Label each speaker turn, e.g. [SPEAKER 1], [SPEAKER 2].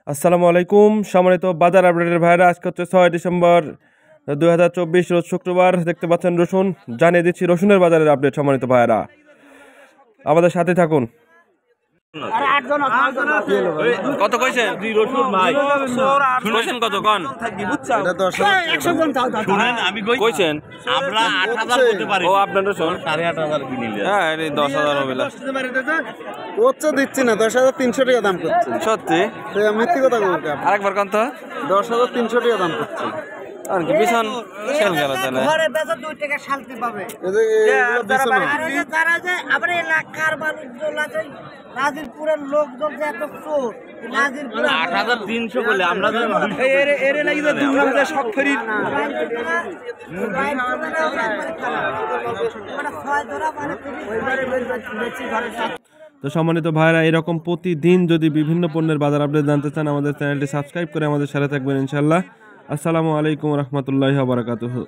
[SPEAKER 1] আসসালামু আলাইকুম সম্মানিত বাজার আপডেটের ভাইরা, আজকে হচ্ছে 6 ডিসেম্বর 2024 রোজ শুক্রবার। দেখতে পাচ্ছেন রসুন, জানিয়ে দিচ্ছি রসুনের বাজারের আপডেট। সম্মানিত ভাইরা আমাদের সাথে থাকুন। কত কইছেন রসুন ভাই? কইছেন কত কোন? শুনেন আমি কইছেন আমরা 8000 করতে পারি। ও আপনার রসুন 8500 কিনিলে। হ্যাঁ এই 10000 হবে না।
[SPEAKER 2] কোচ্চ দিচ্ছি না, 10300 টাকা দাম করছে।
[SPEAKER 1] সত্যি?
[SPEAKER 2] মিথ্যে কথা বলতে
[SPEAKER 1] আরেকবার কোন তো?
[SPEAKER 2] 10300 টাকা দাম করছে।
[SPEAKER 1] আর কি বিছান সেল গেল তাহলে
[SPEAKER 3] ঘরে বেচা 2 টাকা শান্তি পাবে। তারা যে আবার এলাকার মানুষজন আছে, নাজিরপুরের লোকজন যে এত চোর, নাজিরপুর
[SPEAKER 4] 8300 বলে আমরা
[SPEAKER 3] এর লাগি যে দুর্গা পূজা সব ফেরি
[SPEAKER 1] তো সম্মানিত ভাইরা, এরকম প্রতিদিন যদি বিভিন্ন পণ্যের বাজার আপডেট জানতে চান আমাদের চ্যানেলটি সাবস্ক্রাইব করে আমাদের সাথে থাকবেন ইনশাআল্লাহ। আসসালামু আলাইকুম রহমতুল্লাহি ওয়া বারাকাতুহু।